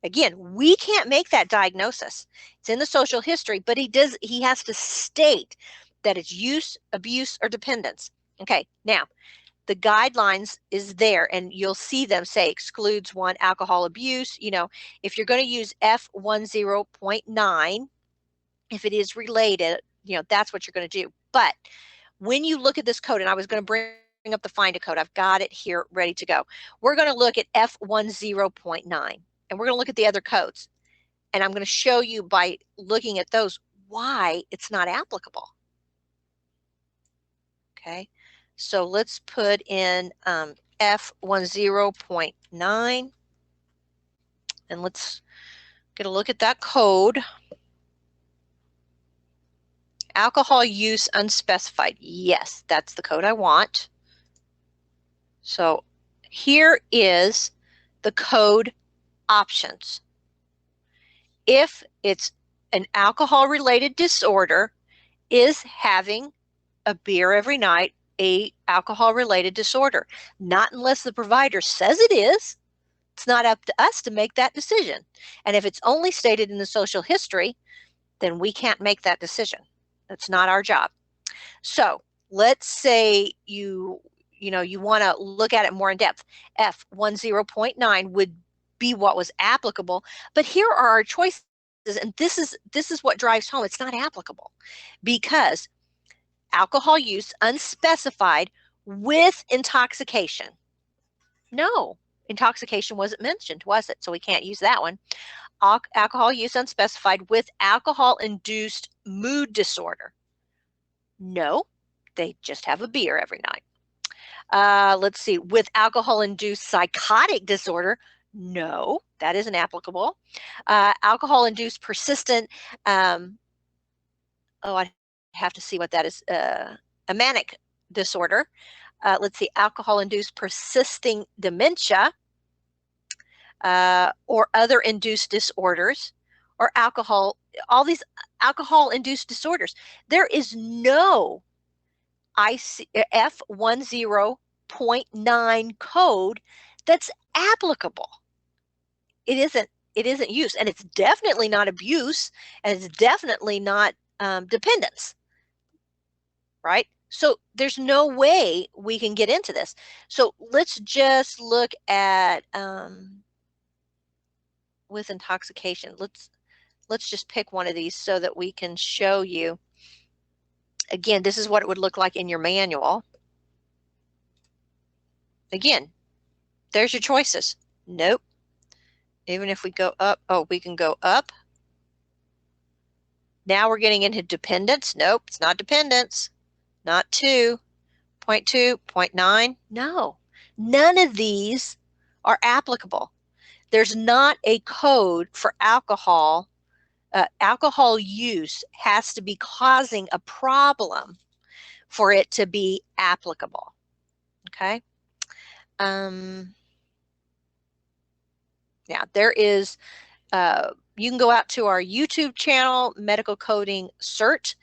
again, we can't make that diagnosis. It's in the social history, but he has to state that it's use, abuse, or dependence. Okay, now the guidelines is there, and you'll see them say excludes one, alcohol abuse. If you're going to use F10.9, if it is related, that's what you're going to do. But when you look at this code, and I was going to bring up the find a code, I've got it here ready to go. We're going to look at F10.9, and we're going to look at the other codes. And I'm going to show you by looking at those why it's not applicable. Okay, so let's put in F10.9, and let's get a look at that code. Alcohol use unspecified. Yes, that's the code I want. So here is the code options. If it's an alcohol-related disorder, is having a beer every night a alcohol-related disorder? Not unless the provider says it is. It's not up to us to make that decision. And if it's only stated in the social history, then we can't make that decision. That's not our job. So let's say you want to look at it more in depth. F10.9 would be what was applicable, but here are our choices, and this is what drives home. It's not applicable because alcohol use unspecified with intoxication. No, intoxication wasn't mentioned, was it? So we can't use that one. Alcohol use unspecified with alcohol-induced mood disorder. No, they just have a beer every night. Let's see, with alcohol-induced psychotic disorder. No, that isn't applicable. Alcohol-induced persistent, I have to see what that is, a manic disorder. Let's see, alcohol-induced persisting dementia, or other induced disorders, or all these alcohol-induced disorders. There is no F10.9 code that's applicable. It isn't use, and it's definitely not abuse, and it's definitely not dependence, right? So there's no way we can get into this. So let's just look at with intoxication. Let's just pick one of these so that we can show you. Again, this is what it would look like in your manual. Again, there's your choices. Nope. Even if we go up, we can go up. Now we're getting into dependence. Nope, it's not dependence. Not 2, 0.2, 0.9. No, none of these are applicable. There's not a code for alcohol. Alcohol use has to be causing a problem for it to be applicable. Okay. Yeah, there is, you can go out to our YouTube channel, Medical Coding Cert,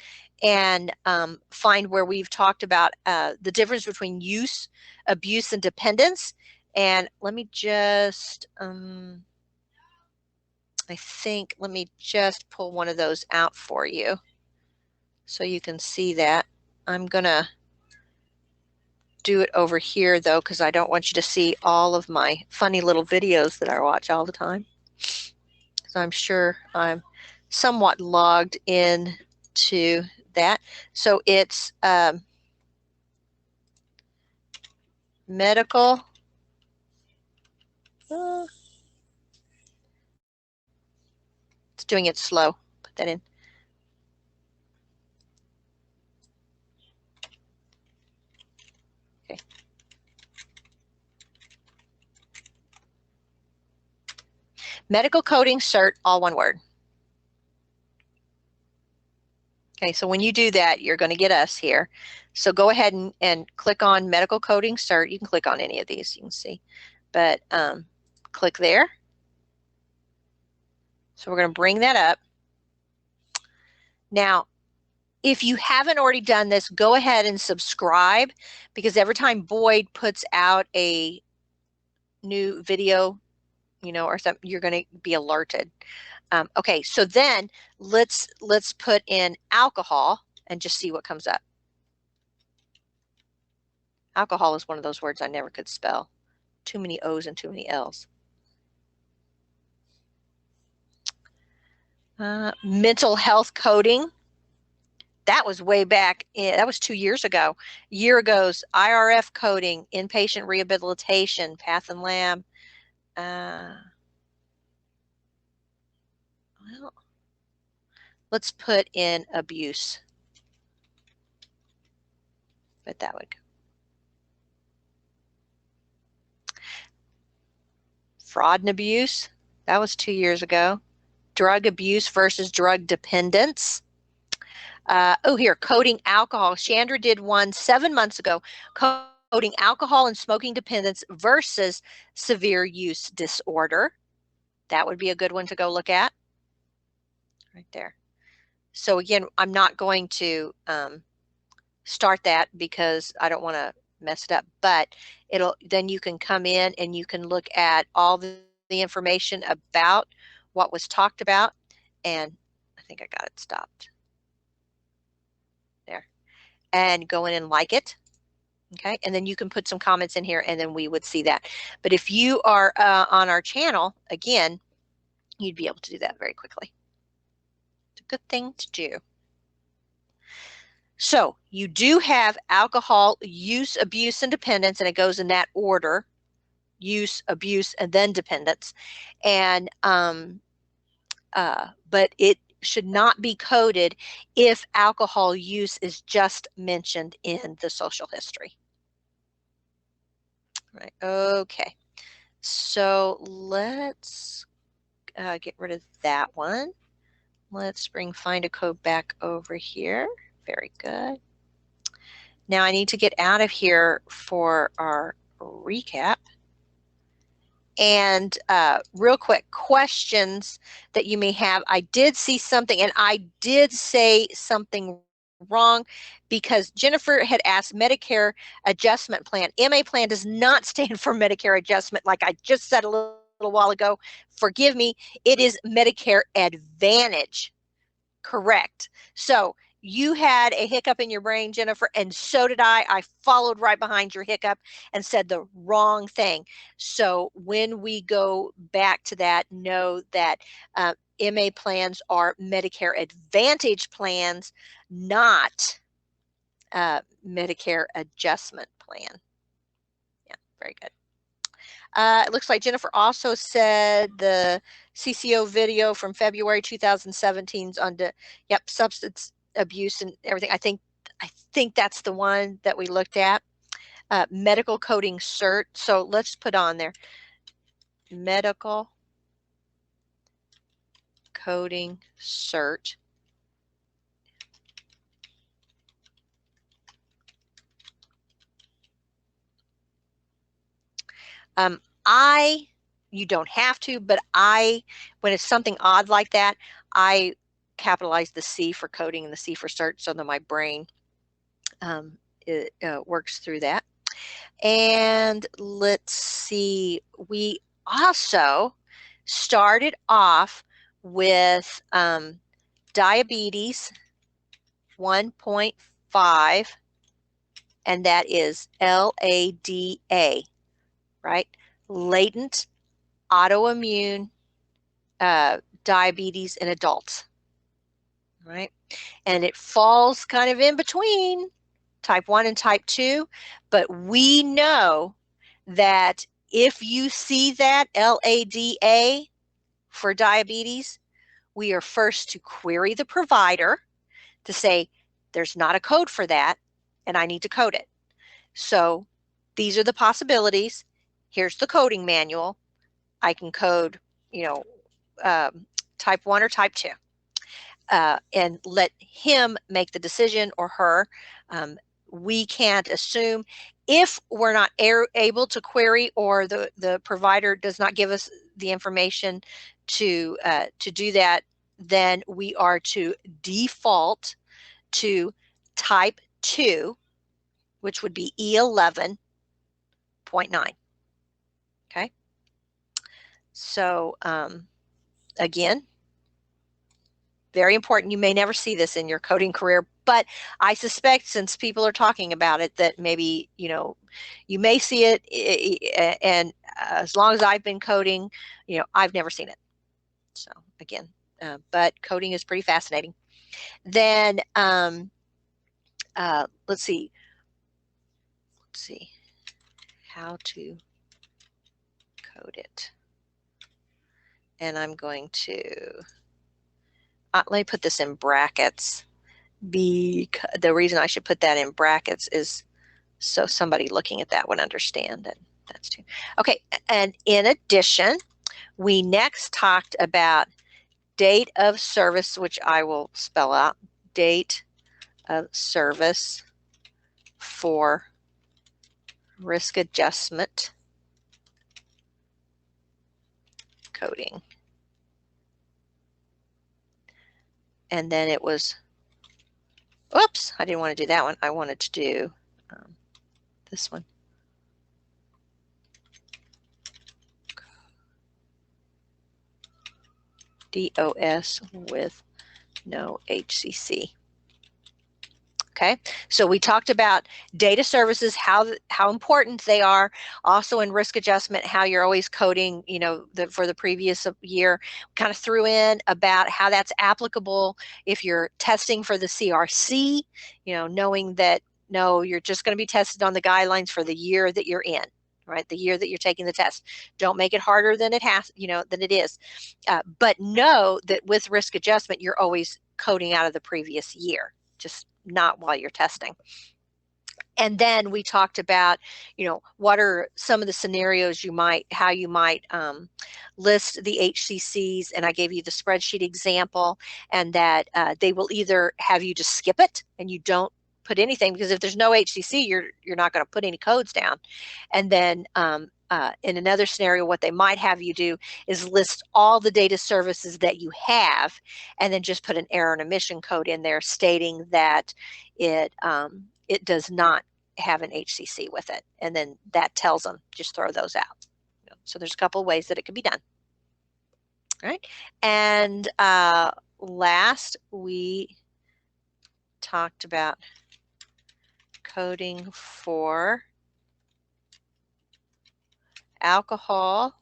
and find where we've talked about the difference between use, abuse, and dependence. And let me just, I think, let me just pull one of those out for you so you can see that. I'm going to do it over here, though, because I don't want you to see all of my funny little videos that I watch all the time. So I'm sure I'm somewhat logged in to that. So it's medical. It's doing it slow. Put that in. Okay. Medical Coding Cert, all one word. Okay, so when you do that, you're going to get us here. So go ahead and click on Medical Coding Cert. You can click on any of these, you can see. But click there. So we're going to bring that up. Now, if you haven't already done this, go ahead and subscribe, because every time Boyd puts out a new video, you know, or something, you're going to be alerted. Okay, so then let's put in alcohol and just see what comes up. Alcohol is one of those words I never could spell. Too many O's and too many L's. Mental health coding. That was way back in, that was 2 years ago. A year ago's IRF coding, inpatient rehabilitation, path and lab. Well, let's put in abuse. But that would go. Fraud and abuse. That was 2 years ago. Drug abuse versus drug dependence. Oh, here, coding alcohol. Chandra did one 7 months ago, coding alcohol and smoking dependence versus severe use disorder. That would be a good one to go look at. Right there. So again, I'm not going to start that because I don't want to mess it up, but then you can come in and you can look at all the information about what was talked about. And I think I got it stopped there, and go in and like it. Okay, and then you can put some comments in here and then we would see that. But if you are on our channel, again, you'd be able to do that very quickly. It's a good thing to do. So you do have alcohol use, abuse, and dependence, and it goes in that order: use, abuse, and then dependence. And but it should not be coded if alcohol use is just mentioned in the social history. Right. Okay. So let's get rid of that one. Let's bring find a code back over here. Very good. Now I need to get out of here for our recap. And real quick, questions that you may have. I did see something, and I did say something wrong, because Jennifer had asked Medicare adjustment plan. MA plan does not stand for Medicare adjustment, like I just said a little while ago. Forgive me, it is Medicare Advantage. Correct. So you had a hiccup in your brain, Jennifer, and so did I. I followed right behind your hiccup and said the wrong thing. So when we go back to that, know that MA plans are Medicare Advantage plans, not Medicare Adjustment Plan. Yeah, very good. It looks like Jennifer also said the CCO video from February 2017 on yep, substance abuse and everything. I think that's the one that we looked at. Medical coding cert. So let's put on there medical coding cert. You don't have to, but when it's something odd like that, I capitalize the C for coding and the C for cert so that my brain works through that. And let's see, we also started off with diabetes 1.5, and that is LADA, right? Latent autoimmune diabetes in adults, right? And it falls kind of in between type 1 and type 2, but we know that if you see that LADA for diabetes, we are first to query the provider to say, there's not a code for that, and I need to code it. So these are the possibilities. Here's the coding manual. I can code, type 1 or type 2. And let him make the decision, or her. We can't assume. If we're not able to query, or the provider does not give us the information to do that, then we are to default to type 2, which would be E11.9. Okay. So again, very important. You may never see this in your coding career, but I suspect, since people are talking about it, that maybe, you may see it. And as long as I've been coding, I've never seen it. So again, but coding is pretty fascinating. Then let's see how to code it. And I'm going to let me put this in brackets. The reason I should put that in brackets is so somebody looking at that would understand that that's too. Okay, and in addition, we next talked about date of service, which I will spell out, date of service for risk adjustment coding. And then it was, oops, I didn't want to do that one. I wanted to do this one. DOS with no HCC. Okay, so we talked about data services, how important they are. Also in risk adjustment, how you're always coding, for the previous year. Kind of threw in about how that's applicable if you're testing for the CRC, knowing that, no, you're just going to be tested on the guidelines for the year that you're in, right? The year that you're taking the test. Don't make it harder than it has, than it is. But know that with risk adjustment, you're always coding out of the previous year, just not while you're testing. And then we talked about, what are some of the scenarios how you might list the HCCs, and I gave you the spreadsheet example, and that they will either have you just skip it and you don't put anything, because if there's no HCC, you're not going to put any codes down. And then in another scenario, what they might have you do is list all the data services that you have, and then just put an error and omission code in there stating that it does not have an HCC with it. And then that tells them, just throw those out. So there's a couple of ways that it could be done. All right. And last, we talked about coding for alcohol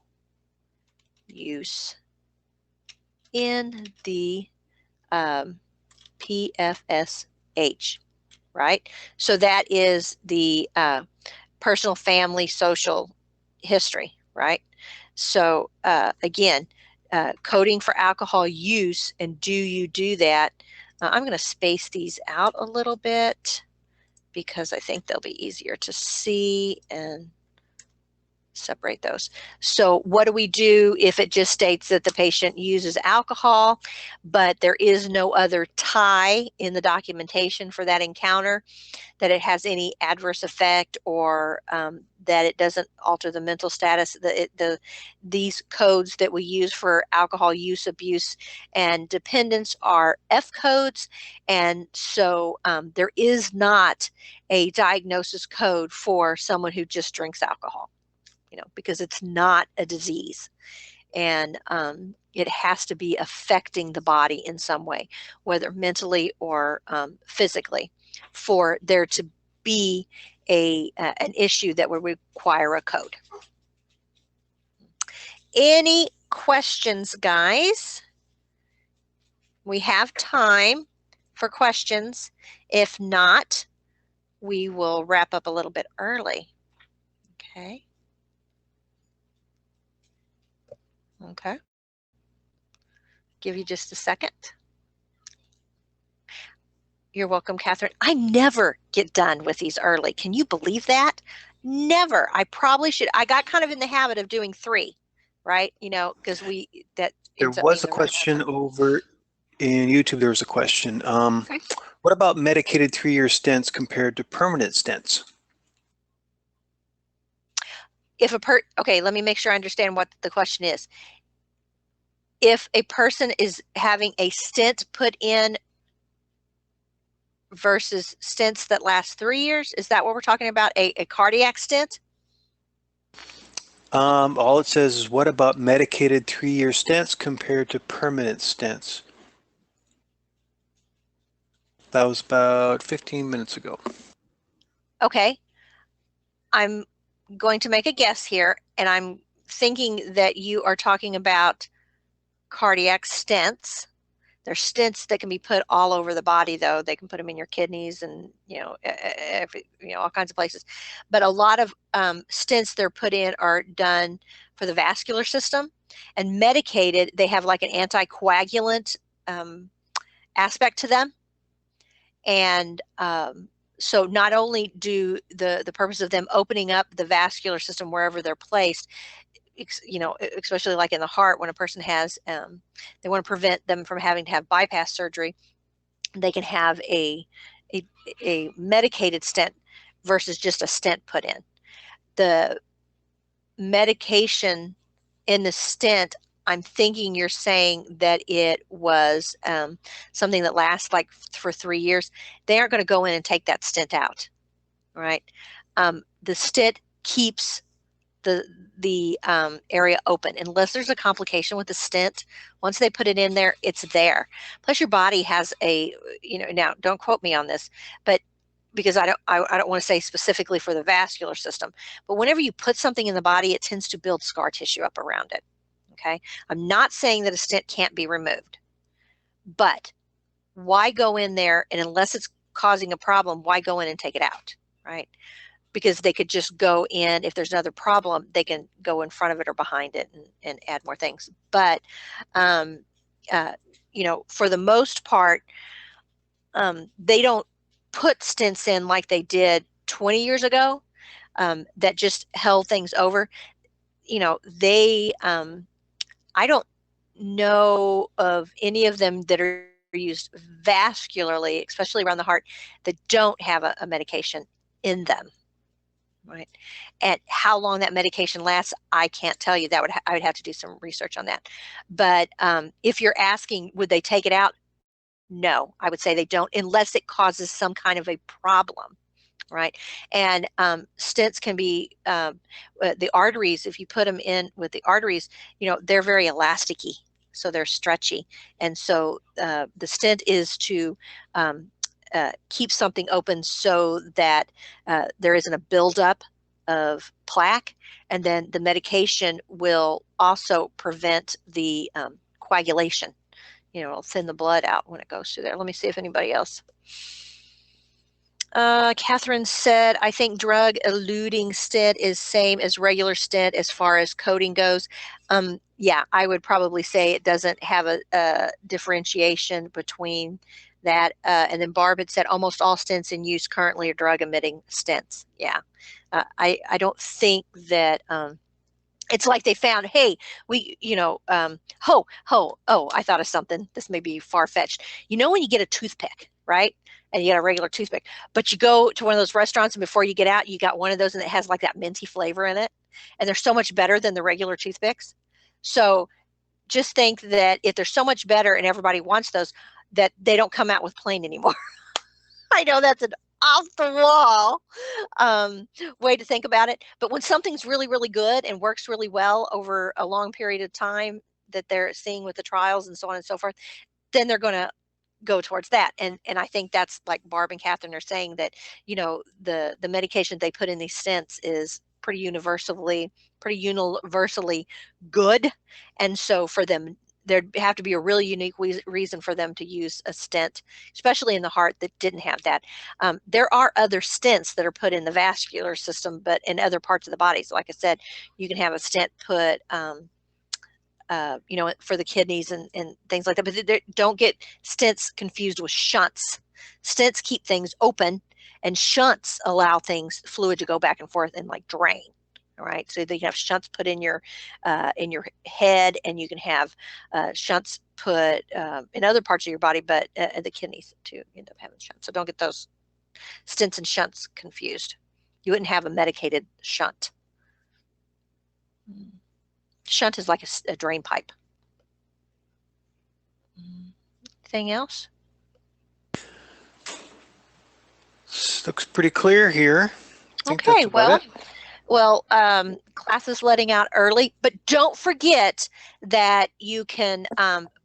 use in the PFSH, right? So that is the personal, family, social history, right? So again, coding for alcohol use, and do you do that? I'm going to space these out a little bit because I think they'll be easier to see and separate those. So what do we do if it just states that the patient uses alcohol, but there is no other tie in the documentation for that encounter, that it has any adverse effect, or that it doesn't alter the mental status? These codes that we use for alcohol use, abuse, and dependence are F codes, and so there is not a diagnosis code for someone who just drinks alcohol, because it's not a disease, and it has to be affecting the body in some way, whether mentally or physically, for there to be an issue that would require a code. Any questions, guys? We have time for questions. If not, we will wrap up a little bit early. Okay. Okay. Give you just a second. You're welcome, Catherine. I never get done with these early. Can you believe that? Never. I probably should. I got kind of in the habit of doing 3, right? Because that There ends up was being a the right question time. over in YouTube. There was a question. Okay. What about medicated 3-year stents compared to permanent stents? Okay, let me make sure I understand what the question is. If a person is having a stent put in versus stents that last 3 years, is that what we're talking about? A cardiac stent? All it says is, what about medicated 3-year stents compared to permanent stents? That was about 15 minutes ago. Okay. I'm going to make a guess here, and I'm thinking that you are talking about cardiac stents. There's stents that can be put all over the body, though. They can put them in your kidneys and, all kinds of places. But a lot of stents they're put in are done for the vascular system. And medicated, they have like an anticoagulant aspect to them. And so not only do the purpose of them opening up the vascular system wherever they're placed, especially like in the heart, when a person has, they want to prevent them from having to have bypass surgery, they can have a medicated stent versus just a stent put in. The medication in the stent, I'm thinking you're saying that it was something that lasts like for 3 years. They aren't going to go in and take that stent out, right? The stent keeps the area open unless there's a complication with the stent. Once they put it in there, it's there. Plus, your body has now don't quote me on this, but because I don't want to say specifically for the vascular system, but whenever you put something in the body, it tends to build scar tissue up around it. Okay, I'm not saying that a stent can't be removed, but why go in there, and unless it's causing a problem, why go in and take it out, right? Because they could just go in, if there's another problem, they can go in front of it or behind it and add more things. But, for the most part, they don't put stents in like they did 20 years ago, that just held things over. I don't know of any of them that are used vascularly, especially around the heart, that don't have a medication in them. Right. And how long that medication lasts, I can't tell you. I would have to do some research on that. But if you're asking, would they take it out? No, I would say they don't, unless it causes some kind of a problem. Right. And stents can be the arteries. If you put them in with the arteries, they're very elasticy, so they're stretchy. And so the stent is to keep something open so that there isn't a buildup of plaque, and then the medication will also prevent the coagulation. It'll thin the blood out when it goes through there. Let me see if anybody else. Catherine said, I think drug-eluting stent is same as regular stent as far as coding goes. Yeah, I would probably say it doesn't have a differentiation between that. And then Barb had said almost all stents in use currently are drug-emitting stents. Yeah, I don't think that it's like they found, hey, I thought of something. This may be far-fetched. You know when you get a toothpick, right? And you get a regular toothpick, but you go to one of those restaurants and before you get out, you got one of those and it has like that minty flavor in it. And they're so much better than the regular toothpicks. So just think that if they're so much better and everybody wants those, that they don't come out with plain anymore. I know that's an off the wall way to think about it. But when something's really, really good and works really well over a long period of time that they're seeing with the trials and so on and so forth, then they're going to go towards that. And I think that's like Barb and Catherine are saying that, the medication they put in these stents is pretty universally good. And so for them, there'd have to be a really unique reason for them to use a stent, especially in the heart that didn't have that. There are other stents that are put in the vascular system, but in other parts of the body. So like I said, you can have a stent put for the kidneys and things like that. But don't get stents confused with shunts. Stents keep things open, and shunts allow fluid to go back and forth and like drain. All right, so you have shunts put in your head, and you can have shunts put in other parts of your body, but the kidneys too end up having shunts. So don't get those stents and shunts confused. You wouldn't have a medicated shunt. Shunt is like a drain pipe. Anything else? Looks pretty clear here. I think Okay, that's about it. well, class is letting out early, but don't forget that you can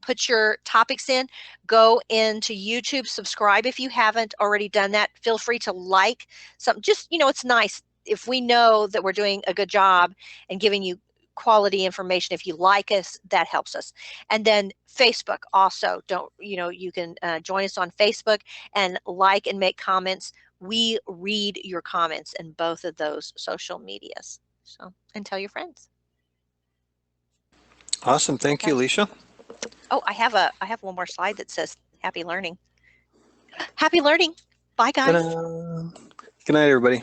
put your topics in, go into YouTube, subscribe if you haven't already done that. Feel free to like something. Just, it's nice if we know that we're doing a good job and giving you quality information. If you like us, that helps us. And then Facebook also, you can join us on Facebook and like and make comments. We read your comments in both of those social medias. So, and tell your friends. Awesome. Thank you, Okay. Alicia. Oh, I have one more slide that says happy learning. Happy learning. Bye, guys. Ta-da. Good night, everybody.